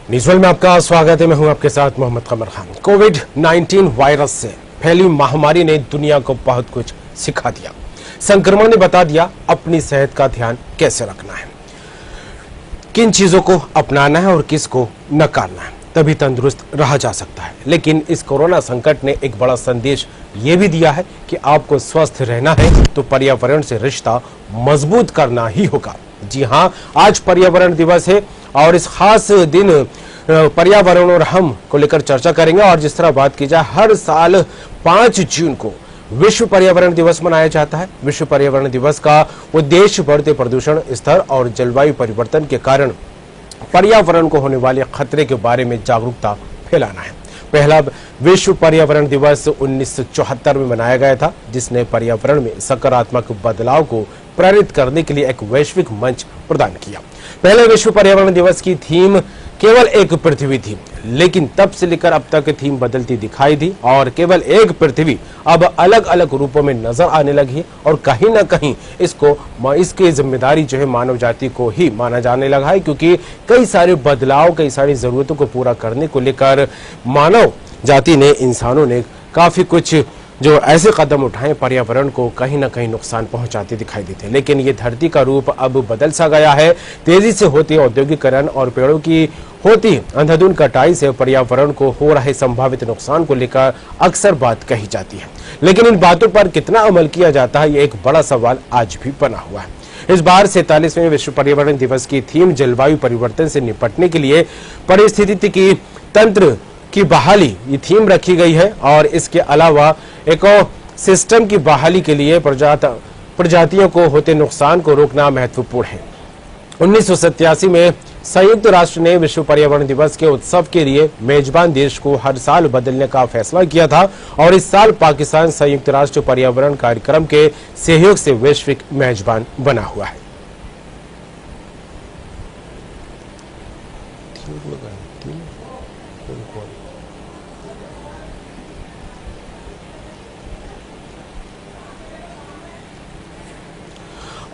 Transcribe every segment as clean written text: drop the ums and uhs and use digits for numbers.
News world में आपका स्वागत है। मैं हूं आपके साथ मोहम्मद कमर खान। कोविड-19 वायरस से फैली महामारी ने दुनिया को बहुत कुछ सिखा दिया। संक्रमण ने बता दिया अपनी सेहत का ध्यान कैसे रखना है, किन चीजों को अपनाना है और किसको नकारना है, तभी तंदुरुस्त रहा जा सकता है। लेकिन इस कोरोना संकट ने एक बड़ा संदेश ये भी दिया है कि आपको स्वस्थ रहना है तो पर्यावरण से रिश्ता मजबूत करना ही होगा। जी हाँ, आज पर्यावरण दिवस है और इस खास दिन पर्यावरण और हम को लेकर चर्चा करेंगे। और जिस तरह बात की जाए, हर साल 5 जून को विश्व पर्यावरण दिवस मनाया जाता है। विश्व पर्यावरण दिवस का उद्देश्य बढ़ते प्रदूषण स्तर और जलवायु परिवर्तन के कारण पर्यावरण को होने वाले खतरे के बारे में जागरूकता फैलाना है। पहला विश्व पर्यावरण दिवस 1974 में मनाया गया था, जिसने पर्यावरण में सकारात्मक बदलाव को प्रेरित करने के लिए एक वैश्विक मंच प्रदान किया। पहले विश्व पर्यावरण दिवस की थीम केवल एक पृथ्वी थी, लेकिन तब से लेकर अब तक थीम बदलती दिखाई दी और केवल एक पृथ्वी अब अलग अलग रूपों में नजर आने लगी और कहीं ना कहीं इसकी जिम्मेदारी जो है मानव जाति को ही माना जाने लगा है, क्योंकि कई सारे बदलाव, कई सारी जरूरतों को पूरा करने को लेकर मानव जाति ने, इंसानों ने काफी कुछ जो ऐसे कदम उठाए पर्यावरण को कहीं ना कहीं नुकसान पहुंचाते दिखाई देते हैं। लेकिन ये धरती का रूप अब बदल सा गया है। तेजी से होती औद्योगिकरण और पेड़ों की होती अंधाधुंध कटाई से पर्यावरण को हो रहे संभावित नुकसान को लेकर अक्सर बात कही जाती है, लेकिन इन बातों पर कितना अमल किया जाता है, ये एक बड़ा सवाल आज भी बना हुआ है। इस बार 47वें विश्व पर्यावरण दिवस की थीम जलवायु परिवर्तन से निपटने के लिए पारिस्थितिकी तंत्र की बहाली ये थीम रखी गई है और इसके अलावा इको सिस्टम की बहाली के लिए प्रजातियों को होते नुकसान को रोकना महत्वपूर्ण है। 1987 में संयुक्त राष्ट्र ने विश्व पर्यावरण दिवस के उत्सव के लिए मेजबान देश को हर साल बदलने का फैसला किया था और इस साल पाकिस्तान संयुक्त राष्ट्र पर्यावरण कार्यक्रम के सहयोग से वैश्विक मेजबान बना हुआ है।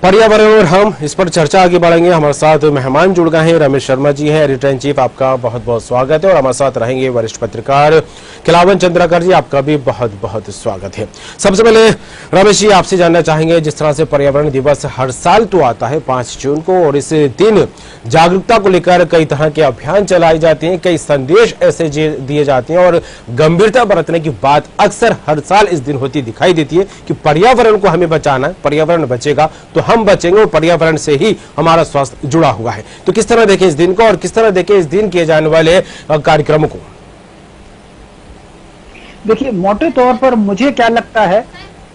पर्यावरण और हम, इस पर चर्चा आगे बढ़ेंगे। हमारे साथ मेहमान जुड़ गए हैं। रमेश शर्मा जी हैं, एडिटर इन चीफ, आपका बहुत बहुत स्वागत है। और हमारे साथ रहेंगे वरिष्ठ पत्रकार खिलावन चंद्राकर जी, आपका भी बहुत बहुत स्वागत है। सबसे पहले रमेश जी, आपसे जानना चाहेंगे, जिस तरह से पर्यावरण दिवस हर साल तो आता है 5 जून को, और इस दिन जागरूकता को लेकर कई तरह के अभियान चलाए जाते हैं, कई संदेश ऐसे दिए जाते हैं और गंभीरता बरतने की बात अक्सर हर साल इस दिन होती दिखाई देती है कि पर्यावरण को हमें बचाना है, पर्यावरण बचेगा तो हम बचेंगे और पर्यावरण से ही हमारा स्वास्थ्य जुड़ा हुआ है। तो किस तरह देखें इस दिन को और किस तरह देखें इस दिन किए जाने वाले कार्यक्रमों को? देखिए, मोटे तौर पर मुझे क्या लगता है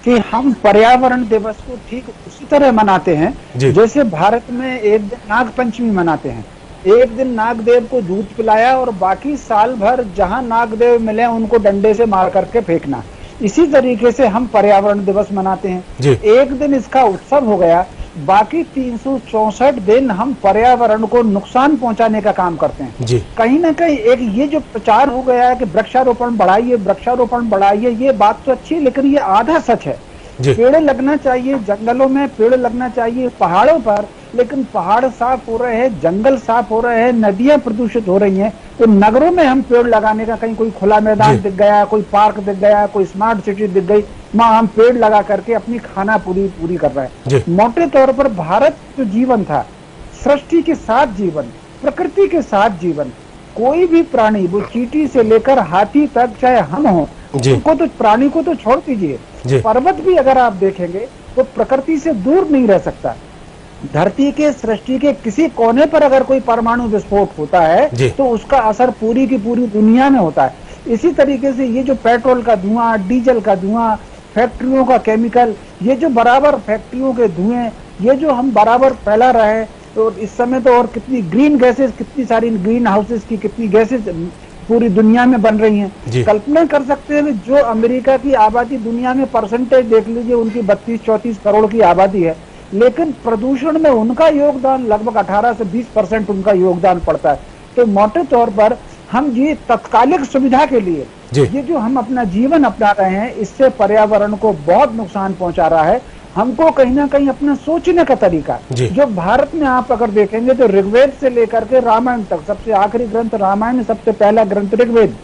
कि हम पर्यावरण दिवस को ठीक उसी तरह मनाते हैं जैसे भारत में एक दिन नाग पंचमी मनाते हैं। एक दिन नागदेव को दूध पिलाया और बाकी साल भर जहां नागदेव मिले उनको डंडे से मार करके फेंकना। इसी तरीके से हम पर्यावरण दिवस मनाते हैं। एक दिन इसका उत्सव हो गया, बाकी 364 दिन हम पर्यावरण को नुकसान पहुंचाने का काम करते हैं। कहीं ना कहीं एक ये जो प्रचार हो गया है कि वृक्षारोपण बढ़ाइए, वृक्षारोपण बढ़ाइए, ये बात तो अच्छी है, लेकिन ये आधा सच है। पेड़ लगना चाहिए, जंगलों में पेड़ लगना चाहिए, पहाड़ों पर, लेकिन पहाड़ साफ हो रहे हैं, जंगल साफ हो रहे हैं, नदियां प्रदूषित हो रही हैं, तो नगरों में हम पेड़ लगाने का, कहीं कोई खुला मैदान दिख गया, कोई पार्क दिख गया, कोई स्मार्ट सिटी दिख गई, वहां हम पेड़ लगा करके अपनी खाना पूरी कर रहे हैं। मोटे तौर पर भारत जो जीवन था, सृष्टि के साथ जीवन, प्रकृति के साथ जीवन, कोई भी प्राणी, वो चींटी से लेकर हाथी तक, चाहे हम हो, उनको तो, प्राणी को तो छोड़ दीजिए, पर्वत भी अगर आप देखेंगे तो प्रकृति से दूर नहीं रह सकता। धरती के, सृष्टि के किसी कोने पर अगर कोई परमाणु विस्फोट होता है तो उसका असर पूरी की पूरी दुनिया में होता है। इसी तरीके से ये जो पेट्रोल का धुआं, डीजल का धुआं, फैक्ट्रियों का केमिकल, ये जो बराबर फैक्ट्रियों के धुएं, ये जो हम बराबर फैला रहे हैं, तो इस समय तो और कितनी ग्रीन गैसेस, कितनी सारी ग्रीन हाउसेस की कितनी गैसेस पूरी दुनिया में बन रही हैं। कल्पना कर सकते हैं जो अमेरिका की आबादी दुनिया में परसेंटेज देख लीजिए, उनकी 32-34 करोड़ की आबादी है, लेकिन प्रदूषण में उनका योगदान लगभग 18 से 20% उनका योगदान पड़ता है। तो मोटे तौर पर हम ये तत्कालिक सुविधा के लिए ये जो हम अपना जीवन अपना रहे हैं, इससे पर्यावरण को बहुत नुकसान पहुंचा रहा है हमको कहीं ना कहीं अपना सोचने का तरीका, जो भारत में आप अगर देखेंगे तो ऋग्वेद से लेकर के रामायण तक, सबसे आखिरी ग्रंथ रामायण, सबसे पहला ग्रंथ ऋग्वेद,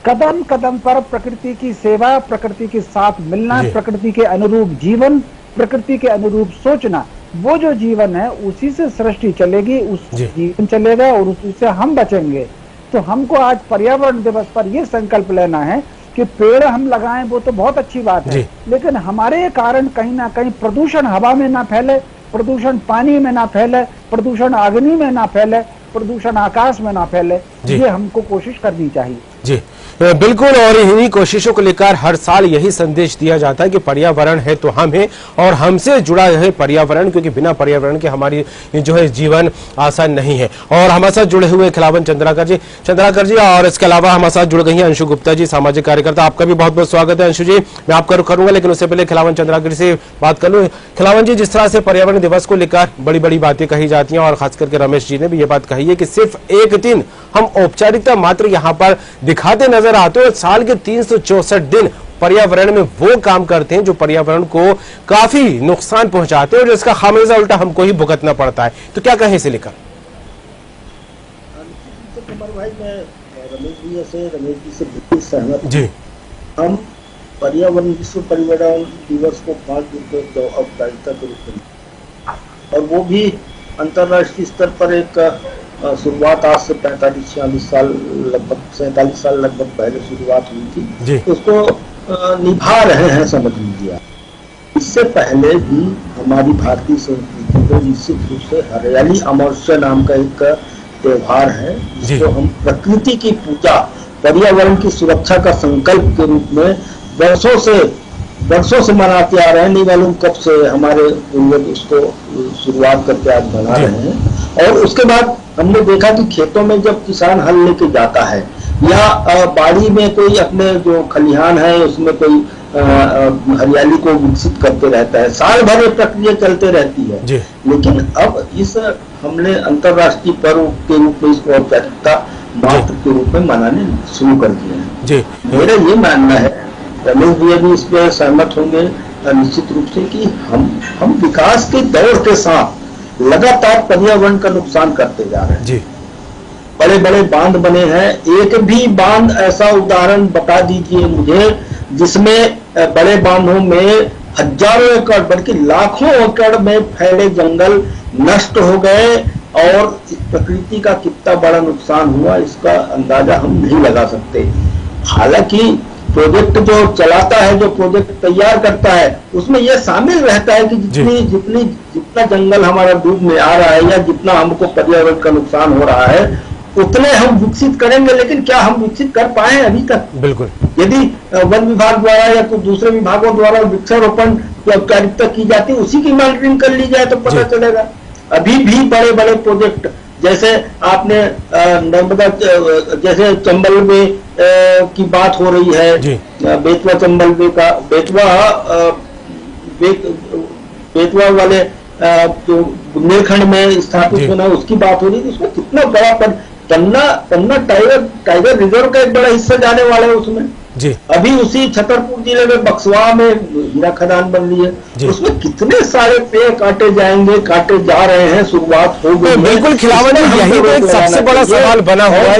कदम कदम पर प्रकृति की सेवा, प्रकृति के साथ मिलना, प्रकृति के अनुरूप जीवन, प्रकृति के अनुरूप सोचना, वो जो जीवन है उसी से सृष्टि चलेगी, उस जीवन चलेगा और उसी से हम बचेंगे। तो हमको आज पर्यावरण दिवस पर यह संकल्प लेना है कि पेड़ हम लगाएं, वो तो बहुत अच्छी बात है, लेकिन हमारे कारण कहीं ना कहीं प्रदूषण हवा में ना फैले, प्रदूषण पानी में ना फैले, प्रदूषण अग्नि में ना फैले, प्रदूषण आकाश में ना फैले, ये हमको कोशिश करनी चाहिए। जी बिल्कुल, और इन्हीं कोशिशों को लेकर हर साल यही संदेश दिया जाता है कि पर्यावरण है तो हम हैं और हमसे जुड़ा है पर्यावरण, क्योंकि बिना पर्यावरण के हमारी जो है जीवन आसान नहीं है। और हमारे साथ जुड़े हुए खिलावन चंद्राकर जी, और इसके अलावा हमारे साथ जुड़ गई हैं अंशु गुप्ता जी, सामाजिक कार्यकर्ता। आपका भी बहुत बहुत स्वागत है अंशु जी। मैं आपका रुख करूंगा, लेकिन उससे पहले खिलावन चंद्राकर से बात कर लूं। खिलावन जी, जिस तरह से पर्यावरण दिवस को लेकर बड़ी बड़ी बातें कही जाती हैं, और खास करके रमेश जी ने भी ये बात कही है कि सिर्फ एक दिन हम औपचारिकता मात्र यहाँ पर दिखाते नजर आते हैं, साल के 364 दिन पर्यावरण में वो काम करते हैं जो पर्यावरण को काफी नुकसान पहुंचाते हैं और जिसका खामियाजा उल्टा हमको ही भुगतना पड़ता है। तो क्या कहें इसे लेकर? भाई, मैं रमेश जी से बिल्कुल सहमत जी। हम पर्यावरण विश्व पर्यावरण दिवस को 5 दिन के औपचारिकता के रूप में, और वो भी अंतर्राष्ट्रीय स्तर पर एक शुरुआत आज से 45-46 साल लगभग 47 साल लगभग पहले शुरुआत हुई थी, उसको निभा रहे हैं समझ लीजिए। इससे पहले भी हमारी भारतीय संस्कृति में निश्चित रूप से हरियाली अमावस्या नाम का एक त्योहार है, जिसको हम प्रकृति की पूजा, पर्यावरण की सुरक्षा का संकल्प के रूप में वर्षों से मनाते आ रहे हैं। नहीं मालूम कब से हमारे पूर्वज उसको शुरुआत करके आज मना रहे हैं। और उसके बाद हमने देखा कि खेतों में जब किसान हल लेके जाता है या बाड़ी में कोई अपने जो खलिहान है उसमें कोई हरियाली को विकसित करते रहता है, साल भर प्रक्रिया चलते रहती है। लेकिन अब इस हमने अंतर्राष्ट्रीय पर्व के रूप में इसको औपचारिकता मात्र के रूप में मनाने शुरू कर दिए हैं। मेरा ये मानना है, रमेश जी भी इस पर सहमत होंगे निश्चित रूप से, कि हम विकास के दौर के साथ लगातार पर्यावरण का नुकसान करते जा रहे हैं। बड़े बड़े बांध बने हैं, एक भी बांध ऐसा उदाहरण बता दीजिए मुझे जिसमें बड़े बांधों में हजारों एकड़ बल्कि लाखों एकड़ में फैले जंगल नष्ट हो गए, और प्रकृति का कितना बड़ा नुकसान हुआ इसका अंदाजा हम नहीं लगा सकते। हालांकि प्रोजेक्ट जो चलाता है, जो प्रोजेक्ट तैयार करता है, उसमें यह शामिल रहता है कि जितना जंगल हमारा डूब में आ रहा है या जितना हमको पर्यावरण का नुकसान हो रहा है उतने हम विकसित करेंगे। लेकिन क्या हम विकसित कर पाए अभी तक? बिल्कुल। यदि वन विभाग द्वारा या कुछ दूसरे विभागों द्वारा वृक्षारोपण की औपचारिकता की जाती है, उसी की मॉनिटरिंग कर ली जाए तो पता चलेगा। अभी भी बड़े बड़े प्रोजेक्ट, जैसे आपने नर्मदा, जैसे चंबल में की बात हो रही है, बेतवा चंबल में का, बेतवा वाले जो बुंदेलखंड में स्थापित होना उसकी बात हो रही है। उसमें कितना बड़ा पन्ना टाइगर रिजर्व का एक बड़ा हिस्सा जाने वाला है उसमें। अभी उसी छतरपुर जिले में बक्सवा में हीरा खदान बन रही है, उसमें कितने सारे पेड़ काटे जा रहे हैं, शुरुआत हो गई। बिल्कुल खिलावन जी, यही तो एक सबसे बड़ा सवाल बना हुआ है।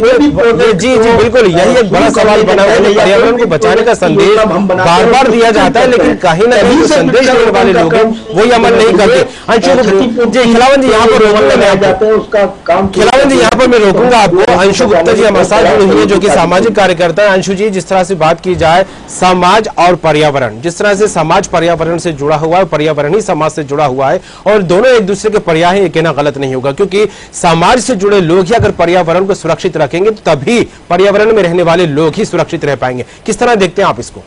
जी बिल्कुल, यही एक बड़ा सवाल बना हुआ है। पर्यावरण को बचाने का संदेश बार बार दिया जाता है, लेकिन कहीं ना कहीं संदेश देने वाले लोग वही अमल नहीं करते। जी खिलावन जी, यहाँ पर उसका काम, खिलावन जी यहाँ पर मैं रोकूंगा आपको। अंशु गुप्ता जी हमारे साथ जुड़ी हुई है, जो कि सामाजिक कार्यकर्ता है। अंशु जी, जिस तरह से बात की जाए समाज और पर्यावरण, जिस तरह से समाज पर्यावरण से जुड़ा हुआ है, पर्यावरण ही समाज से जुड़ा हुआ है, और दोनों एक दूसरे के पर्याय हैं, ये कहना गलत नहीं होगा, क्योंकि समाज से जुड़े लोग ही अगर पर्यावरण को सुरक्षित रखेंगे तो तभी पर्यावरण में रहने वाले लोग ही सुरक्षित रह पाएंगे। किस तरह देखते हैं आप इसको?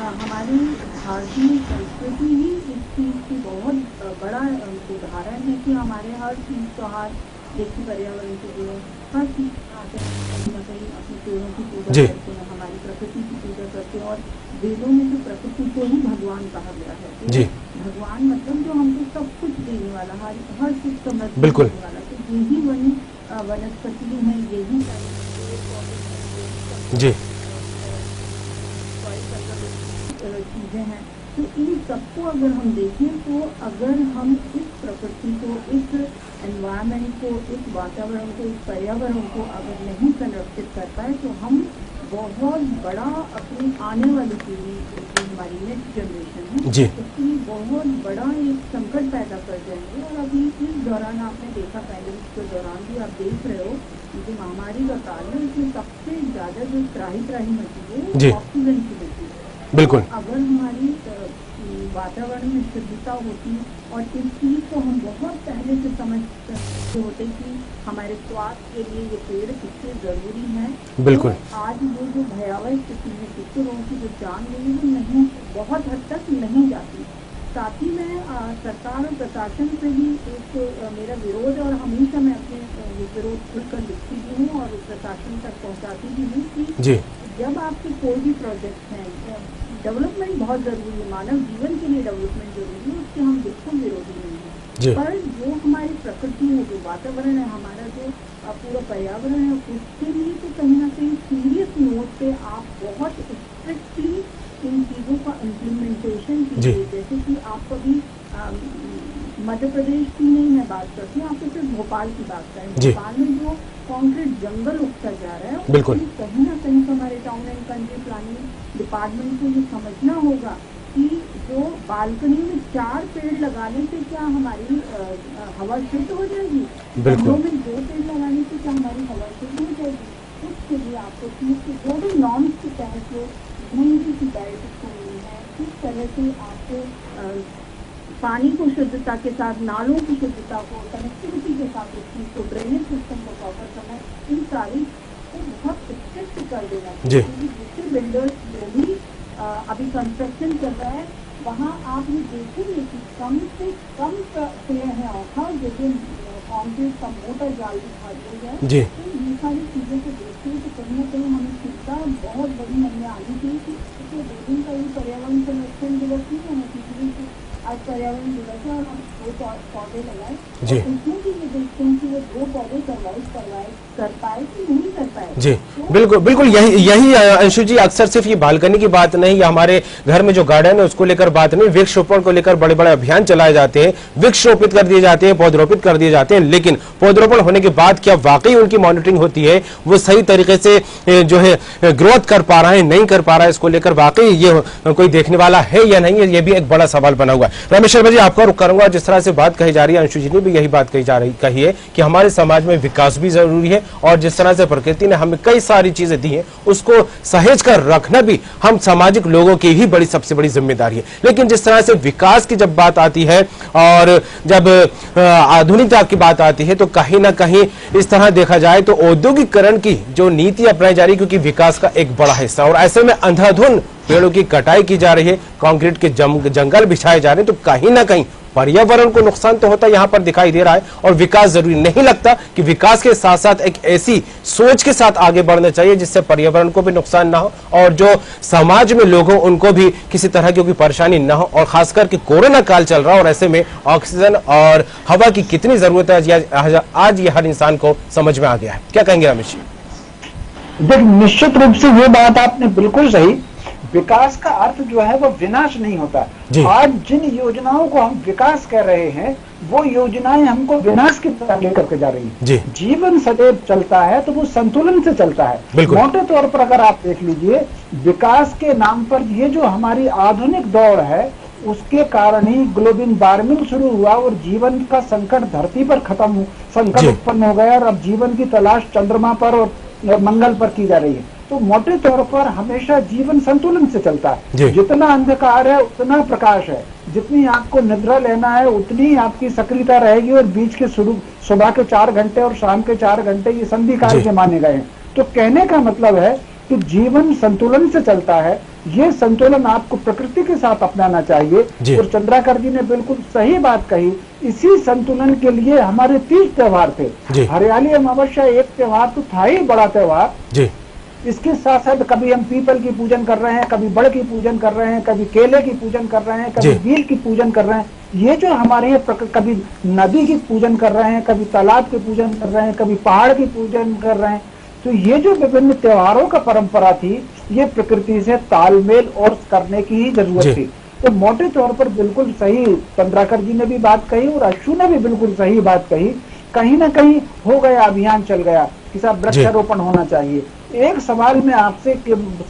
हमारी भारतीय संस्कृति ही इस चीज की बहुत बड़ा उदाहरण है कि हमारे हर चीज त्योहार देखिए पर्यावरण से जुड़े, हर चीज अपने पेड़ों की पूजा करते हैं, हमारी प्रकृति की पूजा करते हैं। और वेदों में तो प्रकृति को ही भगवान कहा गया है। भगवान मतलब जो हमको सब कुछ देने वाला, हर चीज समृद्धि देने वाला। तो यही वनस्पति है, यही जी चीजें हैं। तो इन सबको अगर हम देखें तो अगर हम इस प्रकृति को, इस एनवायरनमेंट को, इस वातावरण को, इस पर्यावरण को अगर नहीं संरक्षित कर पाए तो हम बहुत बड़ा अपनी आने वाली पीढ़ी, जो हमारी नेक्स्ट जनरेशन है, उसके लिए बहुत बड़ा एक संकट पैदा कर जाएंगे। और अभी इस दौरान आपने देखा, पैंडेमिक के दौरान भी आप देख रहे हो, जो महामारी का काल है उसमें सबसे ज्यादा जो त्राही मची है ऑक्सीजन की मची है। बिल्कुल। अगर हमारी वातावरण में शुद्धता होती और इस चीज को हम बहुत पहले से समझते होते कि हमारे स्वास्थ्य के लिए ये पेड़ कितने जरूरी हैं, बिल्कुल। तो आज वो जो भयावह स्थिति में कितने लोगों की जो जान गई वो नहीं, बहुत हद तक नहीं जाती। साथ ही मैं सरकार और प्रशासन से भी एक मेरा विरोध, और हमेशा मैं अपने विरोध खुलकर लिखती भी हूँ और प्रशासन तक पहुँचाती भी हूँ कि जब आपके कोई भी प्रोजेक्ट हैं, डेवलपमेंट बहुत जरूरी है, मानव जीवन के लिए डेवलपमेंट जरूरी है, उसके हम बिल्कुल विरोधी नहीं है, पर जो हमारी प्रकृति है, जो वातावरण है, हमारा जो पूरा पर्यावरण है, उसके लिए तो कहीं ना कहीं सीरियस नोट पे आप बहुत स्ट्रिक्टली इन चीजों का इम्प्लीमेंटेशन कीजिए। जैसे कि आप कभी मध्य प्रदेश की नहीं मैं बात करती हूँ, आप सिर्फ भोपाल की बात करें, भोपाल में जो कॉन्क्रीट जंगल उगता जा रहा है, बिल्कुल कहीं ना कहीं तो हमारे town and country planning department को ये समझना होगा कि जो बालकनी में 4 पेड़ लगाने से क्या हमारी हवा शुद्ध हो जाएगी, गमलों में 2 पेड़ लगाने से क्या हमारी हवा शुद्ध हो जाएगी। उसके लिए आपको जो भी नॉर्म्स के तहत जो धुएं की शिकायत होनी है, किस तरह से आपको पानी को शुद्धता के साथ, नालों की शुद्धता को, कनेक्टिविटी के साथ उस चीज को, ड्रेनेज सिस्टम को प्रॉपर करना, इन सारी को बहुत स्ट्रिक्ट कर देना चाहिए। दूसरे बिल्डर्स जो भी अभी कंस्ट्रक्शन चल रहा है, वहाँ आप ये देखेंगे कि कम से कम पेड़ है, जैसे कॉन्क्रीट का मोटा जाल दिखा दिया जाए, तो ये सारी चीज़ों को देखते हुए तो कहीं ना कहीं हमें चिंता बहुत बड़ी मन में आनी चाहिए कि बिल्डिंग का भी पर्यावरण संरक्षण दिवस नहीं होना चाहिए। आज पर्यावरण दिवस है और हम 2 पौधे लगाए, उसमें भी ये देखते हैं कि वो 2 पौधे कर पाए कि नहीं कर पाए। बिल्कुल बिल्कुल, यही अंशु जी, अक्सर सिर्फ ये बालकनी की बात नहीं या हमारे घर में जो गार्डन है उसको लेकर बात नहीं, वृक्ष रोपण को लेकर बड़े बड़े अभियान चलाए जाते हैं, वृक्ष रोपित कर दिए जाते हैं, पौधरोपित कर दिए जाते हैं, लेकिन पौधरोपण होने के बाद क्या वाकई उनकी मॉनिटरिंग होती है, वो सही तरीके से जो है ग्रोथ कर पा रहा है, नहीं कर पा रहा है, इसको लेकर वाकई ये कोई देखने वाला है या नहीं है, ये भी एक बड़ा सवाल बना हुआ है। रमेश शर्मा जी, आपका रुख करूंगा। जिस तरह से बात कही जा रही है, अंशु जी ने भी यही बात कही है कि हमारे समाज में विकास भी जरूरी है और जिस तरह से प्रकृति ने हमें कई सारी चीजें दी हैं उसको सहेज कर रखना भी हम सामाजिक लोगों की ही बड़ी सबसे बड़ी जिम्मेदारी है। लेकिन जिस तरह से विकास की जब बात आती है और जब आधुनिकता की बात आती है तो कहीं ना कहीं इस तरह देखा जाए तो औद्योगिकरण की जो नीति अपनाई जा रही है, क्योंकि विकास का एक बड़ा हिस्सा, और ऐसे में अंधाधुंध पेड़ों की कटाई की जा रही है, कंक्रीट के जंगल बिछाए जा रहे हैं, तो कहीं ना कहीं पर्यावरण को नुकसान तो होता यहाँ पर दिखाई दे रहा है और विकास जरूरी नहीं लगता कि विकास के साथ साथ एक ऐसी सोच के साथ आगे बढ़ना चाहिए जिससे पर्यावरण को भी नुकसान ना हो और जो समाज में लोग हों उनको भी किसी तरह की कोई परेशानी ना हो। और खासकर कि कोरोना काल चल रहा है और ऐसे में ऑक्सीजन और हवा की कितनी जरूरत है आज ये हर इंसान को समझ में आ गया है। क्या कहेंगे रमेश जी? देख, निश्चित रूप से ये बात आपने बिल्कुल सही, विकास का अर्थ जो है वो विनाश नहीं होता। आज जिन योजनाओं को हम विकास कर रहे हैं वो योजनाएं हमको विनाश की तरफ लेकर के जा रही हैं। जीवन सदैव चलता है तो वो संतुलन से चलता है। मोटे तौर पर अगर आप देख लीजिए, विकास के नाम पर ये जो हमारी आधुनिक दौड़ है उसके कारण ही ग्लोबल वार्मिंग शुरू हुआ और जीवन का संकट धरती पर संकट उत्पन्न हो गया और अब जीवन की तलाश चंद्रमा पर और मंगल पर की जा रही है। तो मोटे तौर पर हमेशा जीवन संतुलन से चलता है। जितना अंधकार है उतना प्रकाश है, जितनी आपको निद्रा लेना है उतनी आपकी सक्रियता रहेगी और बीच के सुबह के 4 घंटे और शाम के 4 घंटे ये संधि काल के माने गए हैं। तो कहने का मतलब है कि जीवन संतुलन से चलता है। ये संतुलन आपको प्रकृति के साथ अपनाना चाहिए। और चंद्राकर जी ने बिल्कुल सही बात कही। इसी संतुलन के लिए हमारे 30 त्योहार थे। हरियाली अमावस्या एक त्योहार तो था ही बड़ा त्योहार। इसके साथ साथ कभी हम पीपल की पूजन कर रहे हैं, कभी बड़ की पूजन कर रहे हैं, कभी केले की पूजन कर रहे हैं, कभी बील की पूजन कर रहे हैं। ये जो हमारे यहाँ कभी नदी की पूजन कर रहे हैं, कभी तालाब की पूजन कर रहे हैं, कभी पहाड़ की पूजन कर रहे हैं। तो ये जो विभिन्न त्योहारों का परंपरा थी, ये प्रकृति से तालमेल और करने की ही जरूरत थी। तो मोटे तौर पर बिल्कुल सही चंद्राकर जी ने भी बात कही और अशु ने भी बिल्कुल सही बात कही। कहीं ना कहीं हो गया, अभियान चल गया कि साहब वृक्षारोपण होना चाहिए। एक सवाल मैं आपसे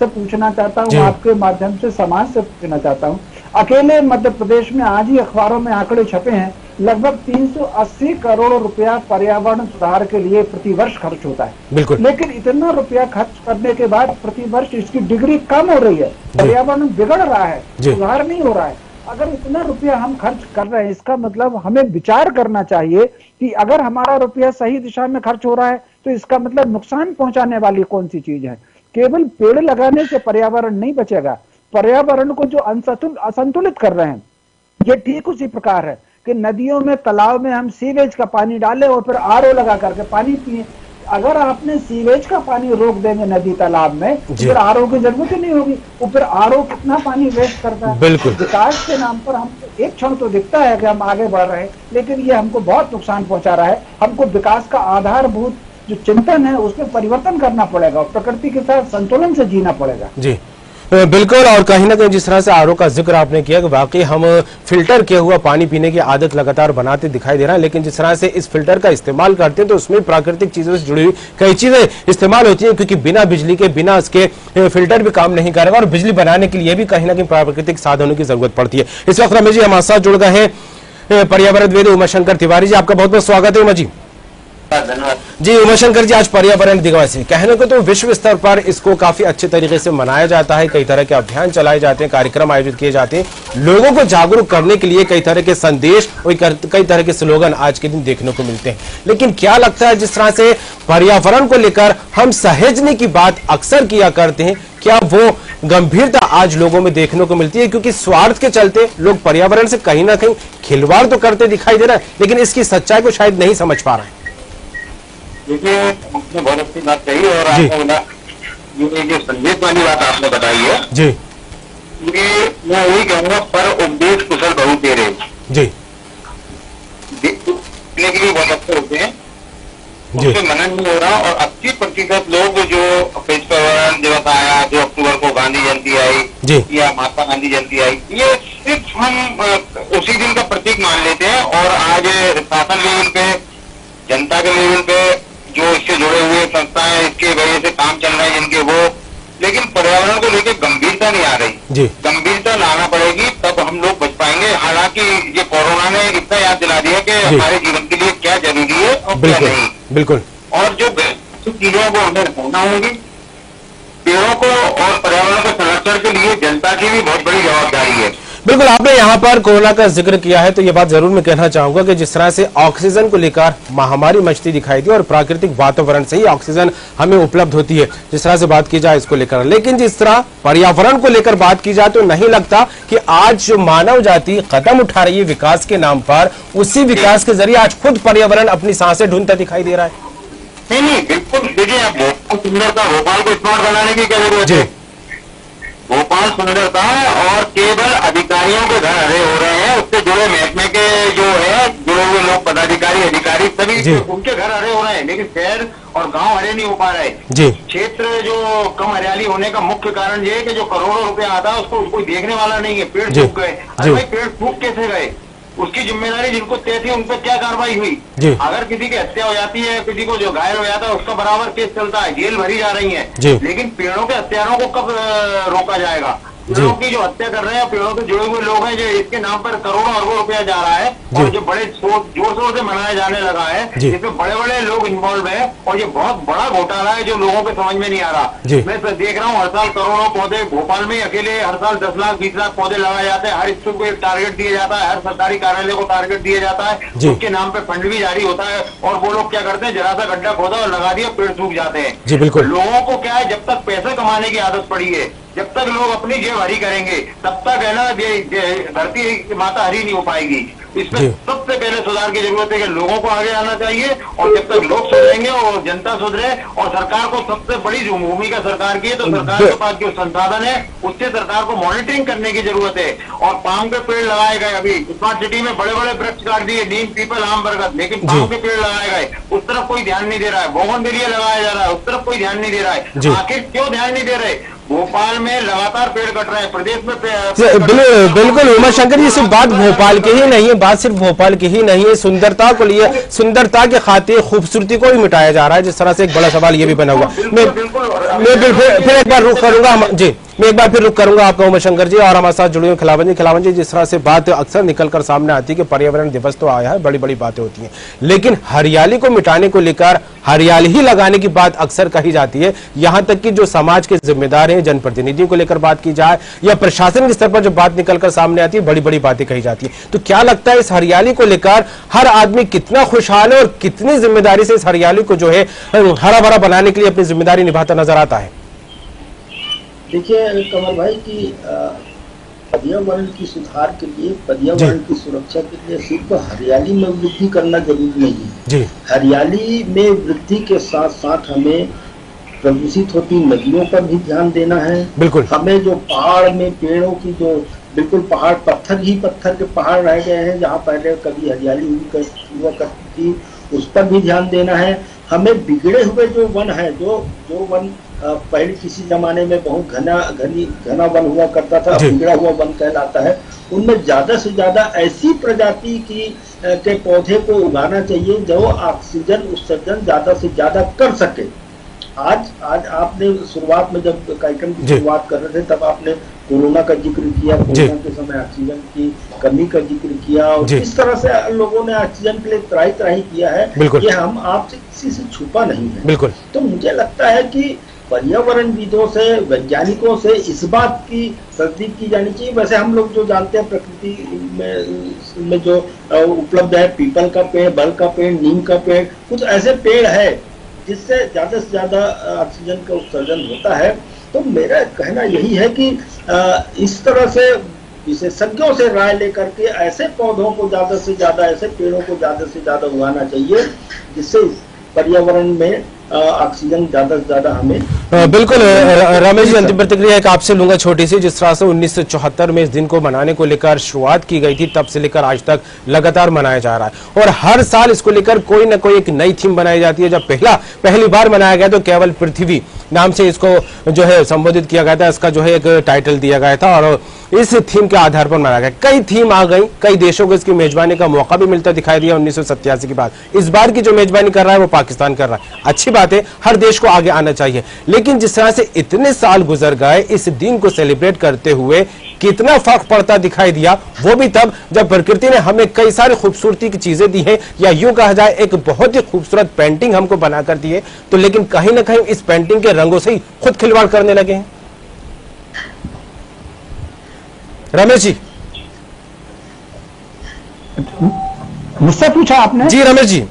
पूछना चाहता हूँ, आपके माध्यम से समाज से पूछना चाहता हूँ। अकेले मध्य प्रदेश में आज ही अखबारों में आंकड़े छपे हैं, लगभग 380 करोड़ रुपया पर्यावरण सुधार के लिए प्रतिवर्ष खर्च होता है। बिल्कुल। लेकिन इतना रुपया खर्च करने के बाद प्रतिवर्ष इसकी डिग्री कम हो रही है, पर्यावरण बिगड़ रहा है, सुधार नहीं हो रहा है। अगर इतना रुपया हम खर्च कर रहे हैं, इसका मतलब हमें विचार करना चाहिए कि अगर हमारा रुपया सही दिशा में खर्च हो रहा है तो इसका मतलब नुकसान पहुंचाने वाली कौन सी चीज है। केवल पेड़ लगाने से पर्यावरण नहीं बचेगा। पर्यावरण को जो असंतुलित कर रहे हैं, ये ठीक उसी प्रकार है कि नदियों में, तालाब में हम सीवेज का पानी डालें और फिर आरओ लगा करके पानी पिए। अगर आपने सीवेज का पानी रोक देंगे नदी तालाब में, तो फिर आरओ की जरूरत ही नहीं होगी। वो फिर आरओ कितना पानी वेस्ट करता है। बिल्कुल। विकास के नाम पर हम एक क्षण तो दिखता है कि हम आगे बढ़ रहे हैं, लेकिन ये हमको बहुत नुकसान पहुंचा रहा है। हमको विकास का आधारभूत जो चिंतन है उसमें परिवर्तन करना पड़ेगा और प्रकृति के साथ संतुलन से जीना पड़ेगा। जी बिल्कुल। और कहीं ना कहीं जिस तरह से आरओ का जिक्र आपने किया कि वाकई हम फिल्टर किया हुआ पानी पीने की आदत लगातार बनाते दिखाई दे रहा है, लेकिन जिस तरह से इस फिल्टर का इस्तेमाल करते हैं तो उसमें प्राकृतिक चीजों से जुड़ी हुई कई चीजें इस्तेमाल होती हैं, क्योंकि बिना बिजली के, बिना उसके फिल्टर भी काम नहीं करेगा और बिजली बनाने के लिए भी कहीं ना कहीं प्राकृतिक साधनों की जरूरत पड़ती है। इस वक्त रमेश जी हमारे साथ जुड़ गए हैं पर्यावरणविद उमाशंकर तिवारी जी। आपका बहुत बहुत स्वागत है उमा जी। धन्यवाद जी। उमाशंकर जी, आज पर्यावरण दिवस है, कहने को तो विश्व स्तर पर इसको काफी अच्छे तरीके से मनाया जाता है, कई तरह के अभियान चलाए जाते हैं, कार्यक्रम आयोजित किए जाते हैं, लोगों को जागरूक करने के लिए कई तरह के संदेश और कई तरह के स्लोगन आज के दिन देखने को मिलते हैं। लेकिन क्या लगता है जिस तरह से पर्यावरण को लेकर हम सहेजने की बात अक्सर किया करते हैं, क्या वो गंभीरता आज लोगों में देखने को मिलती है? क्योंकि स्वार्थ के चलते लोग पर्यावरण से कहीं ना कहीं खिलवाड़ तो करते दिखाई दे रहा है, लेकिन इसकी सच्चाई को शायद नहीं समझ पा रहे हैं। देखिए, आपने बहुत अच्छी बात कही और आपको ये जो संदेश वाली बात आपने बताई है जी, ये मैं वही कहूँगा, पर उपदेश कुशल बहु तेरे जी देखने के लिए बहुत अच्छे होते हैं, उससे मनन नहीं हो रहा। और 80% लोग जो पर्यावरण दिवस आया, 2 अक्टूबर को गांधी जयंती आई या महात्मा गांधी जयंती आई, ये सिर्फ हम उसी दिन का प्रतीक मान लेते हैं। और आज शासन लेवल पे, जनता के लेवल पे जो इससे जुड़े हुए संस्थाएं, इसके वजह से काम चल रहे हैं जिनके, वो, लेकिन पर्यावरण को लेकर गंभीरता नहीं आ रही। गंभीरता लाना पड़ेगी, तब हम लोग बच पाएंगे। हालांकि ये कोरोना ने इतना याद दिला दिया कि हमारे जीवन के लिए क्या जरूरी है और क्या नहीं। बिल्कुल। और जो चीजों को हमें रखना होगी, पेड़ों को और पर्यावरण के संरक्षण के लिए जनता की भी बहुत बड़ी जवाबदारी है। बिल्कुल। आपने यहाँ पर कोरोना का जिक्र किया है तो ये बात जरूर मैं कहना चाहूंगा कि जिस तरह से ऑक्सीजन को लेकर महामारी मचती दिखाई दी और प्राकृतिक वातावरण से ही ऑक्सीजन हमें उपलब्ध होती है, जिस तरह से बात की जाए इसको लेकर, लेकिन जिस तरह पर्यावरण को लेकर बात की जाए तो नहीं लगता कि आज जो मानव जाति कदम उठा रही है विकास के नाम पर, उसी विकास के जरिए आज खुद पर्यावरण अपनी सांसें ढूंढता दिखाई दे रहा है। नहीं, बिल्कुल। देखिए, आप सुंदरता भोपाल को स्मार्ट बनाने की क्या जरूरत है? भोपाल सुंदरता और केवल अधिकारियों के घर हरे हो रहे हैं, उससे जुड़े महकमे के जो है जुड़े हुए लोग, पदाधिकारी, अधिकारी, सभी उनके घर हरे हो रहे हैं, लेकिन शहर और गांव हरे नहीं हो पा रहे। क्षेत्र जो कम हरियाली होने का मुख्य कारण ये है कि जो करोड़ों रुपया आता है उसको कोई देखने वाला नहीं है। पेड़ सूख गए। अरे भाई, पेड़ सूख कैसे गए? उसकी जिम्मेदारी जिनको तय थी उन पर क्या कार्रवाई हुई? अगर किसी की हत्या हो जाती है, किसी को जो घायल हो जाता है, उसका बराबर केस चलता है, जेल भरी जा रही है, लेकिन पेड़ों के हत्यारों को कब रोका जाएगा? पेड़ों की जो हत्या कर रहे हैं, पेड़ों से जुड़े हुए लोग हैं, जो इसके नाम पर करोड़ों अरबों रुपया जा रहा है और जो बड़े जोर शोर से मनाया जाने लगा है, इसमें बड़े बड़े लोग इन्वॉल्व है और ये बहुत बड़ा घोटाला है जो लोगों को समझ में नहीं आ रहा। मैं देख रहा हूँ हर साल करोड़ों पौधे, भोपाल में अकेले हर साल 10 लाख 20 लाख पौधे लगाए जाते हैं, हर स्कूल को एक टारगेट दिया जाता है, हर सरकारी कार्यालय को टारगेट दिया जाता है, उसके नाम पे फंड भी जारी होता है और वो लोग क्या करते हैं, जरा सा गड्ढा खोदा और लगा दिया, पेड़ सूख जाते हैं। लोगों को क्या है, जब तक पैसे कमाने की आदत पड़ी है, जब तक लोग अपनी जेब हरी करेंगे तब तक है ना धरती माता हरी नहीं हो पाएगी। इसमें सबसे पहले सुधार की जरूरत है कि लोगों को आगे आना चाहिए, और जब तक लोग सुधरेंगे और जनता सुधरे, और सरकार को सबसे बड़ी जो भूमिका सरकार की है, तो सरकार के पास जो संसाधन है उससे सरकार को मॉनिटरिंग करने की जरूरत है। और पाम के पेड़ लगाए गए, अभी स्मार्ट सिटी में बड़े बड़े वृक्ष काट दिए, नीम, पीपल, आम, बरगद, लेकिन पाम के पेड़ लगाए गए उस तरफ कोई ध्यान नहीं दे रहा है। बोगनवेलिया लगाया जा रहा है, उस तरफ कोई ध्यान नहीं दे रहा है। आखिर क्यों ध्यान नहीं दे रहे? भोपाल में लगातार पेड़ कट रहे हैं, प्रदेश में बिल्कुल उमाशंकर जी, सिर्फ बात भोपाल की ही नहीं है, बात सिर्फ भोपाल की ही नहीं है, सुंदरता को लिए, सुंदरता के खातिर खूबसूरती को ही मिटाया जा रहा है, जिस तरह से एक बड़ा सवाल ये भी बना हुआ। मैं फिर एक बार रुक करूंगा जी, मैं एक बार फिर रुक करूंगा आपका उमाशंकर जी, और हमारे साथ जुड़े हुए खिलावन जी, जिस तरह से बात अक्सर निकलकर सामने आती है कि पर्यावरण दिवस तो आया है, बड़ी बड़ी बातें होती हैं, लेकिन हरियाली को मिटाने को लेकर हरियाली ही लगाने की बात अक्सर कही जाती है। यहां तक कि जो समाज के जिम्मेदार हैं, जनप्रतिनिधियों को लेकर बात की जाए या प्रशासन के स्तर पर जो बात निकलकर सामने आती है, बड़ी बड़ी बातें कही जाती है। तो क्या लगता है इस हरियाली को लेकर हर आदमी कितना खुशहाल है और कितनी जिम्मेदारी से इस हरियाली को जो है हरा भरा बनाने के लिए अपनी जिम्मेदारी निभाता नजर आता है? देखिए कमल भाई की पर्यावरण की सुधार के लिए, पर्यावरण की सुरक्षा के लिए सिर्फ हरियाली में वृद्धि करना जरूरी नहीं है जी। हरियाली में वृद्धि के साथ साथ हमें प्रदूषित होती नदियों पर भी ध्यान देना है। बिल्कुल, हमें जो पहाड़ में पेड़ों की जो बिल्कुल पहाड़ पत्थर के पहाड़ रह गए हैं, जहाँ पहले कभी हरियाली हुआ करती थी, उस पर भी ध्यान देना है। हमें बिगड़े हुए जो वन है, जो वन पहले किसी जमाने में बहुत घना वन हुआ करता था, बिगड़ा हुआ वन कहलाता है, उनमें ज्यादा से ज्यादा ऐसी प्रजाति के पौधे को उगाना चाहिए जो ऑक्सीजन उत्सर्जन ज्यादा से ज्यादा कर सके। आज आपने शुरुआत में जब कार्यक्रम की शुरुआत कर रहे थे तब आपने कोरोना का जिक्र किया, कोरोना के समय ऑक्सीजन की कमी का जिक्र किया, और इस तरह से लोगों ने ऑक्सीजन के लिए त्राही किया है कि हम आपसे किसी से छुपा नहीं है। बिल्कुल, तो मुझे लगता है कि पर्यावरणविदों से, वैज्ञानिकों से इस बात की तस्दीक की जानी चाहिए। वैसे हम लोग जो जानते हैं प्रकृति में जो उपलब्ध है, पीपल का पेड़, बरगद का पेड़, नीम का पेड़, कुछ ऐसे पेड़ है जिससे ज्यादा से ज्यादा ऑक्सीजन का उत्सर्जन होता है। तो मेरा कहना यही है कि इस तरह से विशेषज्ञों से राय लेकर के ऐसे पौधों को ज्यादा से ज्यादा, ऐसे पेड़ों को ज्यादा से ज्यादा उगाना चाहिए जिससे पर्यावरण में ऑक्सीजन ज्यादा से ज्यादा हमें। बिल्कुल रमेश जी, अंतिम प्रतिक्रिया एक आपसे लूंगा छोटी सी। जिस तरह से 1974 में इस दिन को मनाने को लेकर शुरुआत की गई थी, तब से लेकर आज तक लगातार मनाया जा रहा है, और हर साल इसको लेकर कोई ना कोई एक नई थीम बनाई जाती है। जब पहली बार मनाया गया तो केवल पृथ्वी नाम से इसको जो है संबोधित किया गया था, इसका जो है एक टाइटल दिया गया था, और इस थीम के आधार पर मनाया गया। कई थीम आ गई, कई देशों को इसकी मेजबानी का मौका भी मिलता दिखाई दिया 1987 के बाद। इस बार की जो मेजबानी कर रहा है वो पाकिस्तान कर रहा है। अच्छी बात है, हर देश को आगे आना चाहिए, लेकिन जिस तरह से इतने साल गुजर गए इस दिन को सेलिब्रेट करते हुए, कितना फर्क पड़ता दिखाई दिया, वो भी तब जब प्रकृति ने हमें कई सारी खूबसूरती की चीजें दी हैं, या यूं कहा जाए एक बहुत ही खूबसूरत पेंटिंग हमको बनाकर दी है, तो लेकिन कहीं ना कहीं इस पेंटिंग के रंगों से ही खुद खिलवाड़ करने लगे हैं। रमेश जी, मुझसे पूछा आपने? जी रमेश जी।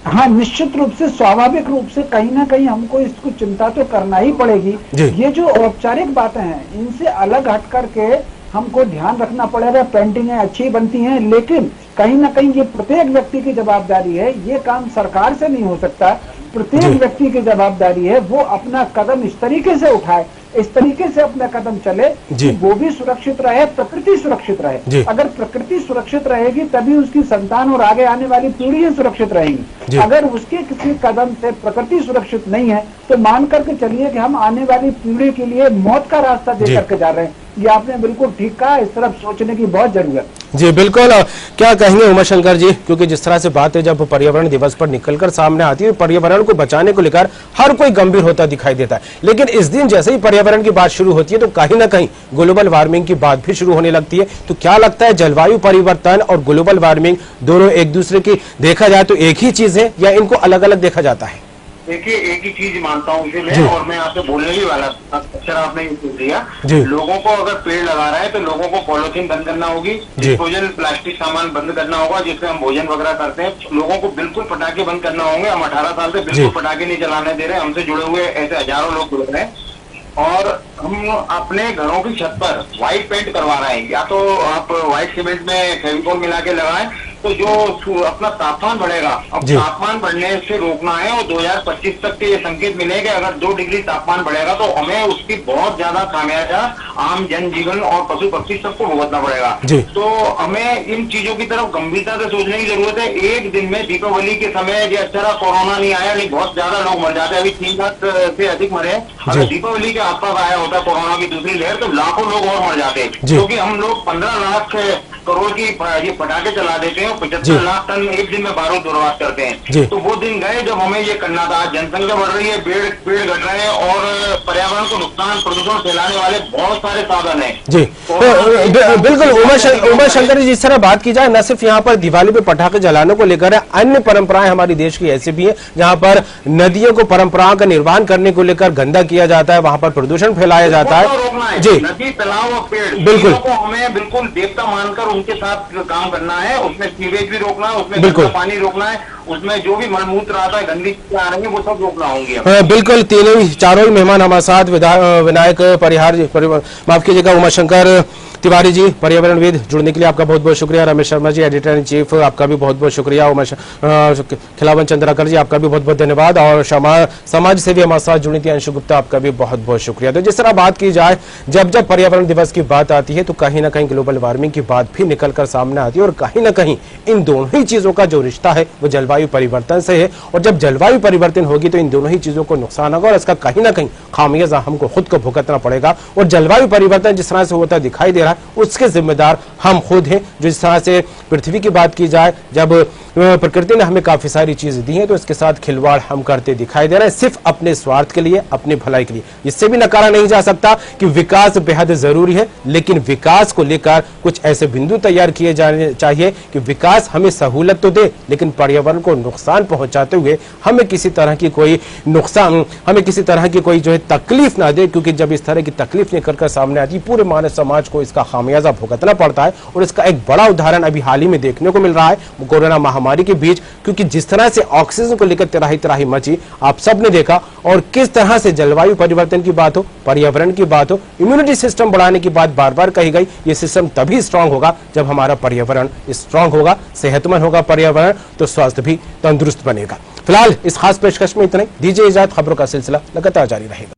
हाँ, निश्चित रूप से, स्वाभाविक रूप से कहीं ना कहीं हमको इसको चिंता तो करना ही पड़ेगी। ये जो औपचारिक बातें हैं, इनसे अलग हट करके हमको ध्यान रखना पड़ेगा। पेंटिंगें अच्छी बनती हैं, लेकिन कहीं ना कहीं ये प्रत्येक व्यक्ति की जवाबदारी है। ये काम सरकार से नहीं हो सकता। प्रत्येक व्यक्ति की जवाबदारी है वो अपना कदम इस तरीके से उठाए, इस तरीके से अपना कदम चले कि वो भी सुरक्षित रहे, प्रकृति सुरक्षित रहे। अगर प्रकृति सुरक्षित रहेगी तभी उसकी संतान और आगे आने वाली पीढ़ियां सुरक्षित रहेंगी। अगर उसके किसी कदम से प्रकृति सुरक्षित नहीं है तो मान करके चलिए कि हम आने वाली पीढ़ी के लिए मौत का रास्ता दे करके जा रहे हैं। ये आपने बिल्कुल ठीक कहा, इस तरफ सोचने की बहुत जरूरत। जी बिल्कुल, क्या कहेंगे उमाशंकर जी, क्योंकि जिस तरह से बात है जब पर्यावरण दिवस पर निकलकर सामने आती है, पर्यावरण को बचाने को लेकर हर कोई गंभीर होता दिखाई देता है, लेकिन इस दिन जैसे ही पर्यावरण की बात शुरू होती है तो कहीं ना कहीं ग्लोबल वार्मिंग की बात भी शुरू होने लगती है। तो क्या लगता है जलवायु परिवर्तन और ग्लोबल वार्मिंग दोनों एक दूसरे की देखा जाए तो एक ही चीज है या इनको अलग अलग देखा जाता है? देखिए, एक ही चीज मानता हूँ इसे मैं, और मैं आपसे बोलने ही वाला था, अक्सर आपने ये पूछ दिया। लोगों को अगर पेड़ लगा रहा है तो लोगों को पॉलिथीन बंद करना होगी, डिस्पोजल प्लास्टिक सामान बंद करना होगा जिससे हम भोजन वगैरह करते हैं। लोगों को बिल्कुल पटाखे बंद करना होंगे। हम 18 साल से बिल्कुल पटाखे नहीं चलाने दे रहे, हमसे जुड़े हुए ऐसे हजारों लोग जुड़ रहे हैं। और हम अपने घरों की छत पर व्हाइट पेंट करवा रहे हैं, या तो आप व्हाइट सीमेंट में फेविकोल मिला के लगाएं, तो जो अपना तापमान बढ़ेगा, अब तापमान बढ़ने से रोकना है। और 2025 तक के ये संकेत मिले कि अगर 2 डिग्री तापमान बढ़ेगा तो हमें उसकी बहुत ज्यादा खामियाजा आम जनजीवन और पशु पक्षी सबको भुगतना पड़ेगा। तो हमें इन चीजों की तरफ गंभीरता से सोचने की जरूरत है। एक दिन में दीपावली के समय जो अच्छा कोरोना नहीं आया, नहीं बहुत ज्यादा लोग मर जाते हैं, अभी 3 लाख से अधिक मरे। अगर दीपावली के आसपास आया होता कोरोना की दूसरी लहर तो लाखों लोग और मर जाते, क्योंकि हम लोग 15 लाख करोड़ की ये पटाखे चला देते हैं, 75 लाख टन एक दिन में बारूद बर्बाद करते हैं। तो वो दिन गए जब हमें ये करना था। जनसंख्या बढ़ रही है, पेड़ घट रहे हैं और पर्यावरण को नुकसान प्रदूषण फैलाने वाले बहुत सारे साधन हैं। जी बिल्कुल उमा शंकर जी, जिस तरह बात की जाए न सिर्फ यहाँ पर दिवाली पे पटाखे जलाने को लेकर है, अन्य परंपराएं हमारी देश की ऐसी भी है जहाँ पर नदियों को परंपराओं का निर्वहन करने को लेकर गंदा किया जाता है, वहाँ पर प्रदूषण फैलाया जाता है। जी नदी, तालाब और पेड़ बिल्कुल को हमें बिल्कुल देवता मानकर उनके साथ काम करना है। उसमें सीवेज भी रोकना है, उसमें गंदा पानी रोकना है, उसमें जो भी मलमूत्र आता है, गंदी चीजें आ रही है, वो सब रोकना होंगे। बिल्कुल चारों ही मेहमान हमारे साथ विनायक परिहार, माफ कीजिएगा, उमाशंकर तिवारी जी पर्यावरणविद, जुड़ने के लिए आपका बहुत बहुत शुक्रिया। Ramesh Sharma ji editor in chief, आपका भी बहुत बहुत शुक्रिया। खिलावन चंद्राकर जी, आपका भी बहुत बहुत धन्यवाद। और समाज से भी हमारे साथ जुड़ी थी अंशु गुप्ता, आपका भी बहुत बहुत शुक्रिया। तो जिस तरह बात की जाए, जब पर्यावरण दिवस की बात आती है तो कहीं ना कहीं ग्लोबल वार्मिंग की बात भी निकलकर सामने आती है, और कहीं ना कहीं इन दोनों ही चीजों का जो रिश्ता है वो जलवायु परिवर्तन से है। और जब जलवायु परिवर्तन होगी तो इन दोनों ही चीजों को नुकसान होगा और इसका कहीं ना कहीं खामियाजा हमको खुद को भुगतना पड़ेगा। और जलवायु परिवर्तन जिस तरह से होता दिखाई दे रहा है उसके जिम्मेदार हम खुद हैं। जिस तरह से पृथ्वी की बात की जाए, जब प्रकृति ने हमें काफी सारी चीजें दी हैं तो इसके साथ खिलवाड़ हम करते दिखाई दे रहे हैं, सिर्फ अपने स्वार्थ के लिए, अपनी भलाई के लिए। इससे भी नकारा नहीं जा सकता कि विकास बेहद जरूरी है, लेकिन विकास को लेकर कुछ ऐसे बिंदु तैयार किए जाने चाहिए कि विकास हमें सहूलत तो दे, लेकिन पर्यावरण को नुकसान पहुंचाते हुए हमें किसी तरह की कोई जो है तकलीफ ना दे, क्योंकि जब इस तरह की तकलीफ निकल कर सामने आती है पूरे मानव समाज को इसका खामियाजा भुगतना पड़ता है। और इसका एक बड़ा उदाहरण अभी हाल ही में देखने को मिल रहा है कोरोना महामारी के बीच, क्योंकि जिस तरह से ऑक्सीजन को लेकर तराही मची आप सब ने देखा, और किस तरह से जलवायु परिवर्तन की बात हो, पर्यावरण की बात हो, इम्यूनिटी सिस्टम बढ़ाने की बात बार बार कही गई। ये सिस्टम तभी स्ट्रांग होगा जब हमारा पर्यावरण स्ट्रांग होगा, सेहतमंद होगा पर्यावरण, तो स्वास्थ्य भी तंदुरुस्त बनेगा। फिलहाल इस खास पेशकश में इतना ही, दीजिए इजाजत। खबरों का सिलसिला लगातार जारी रहेगा।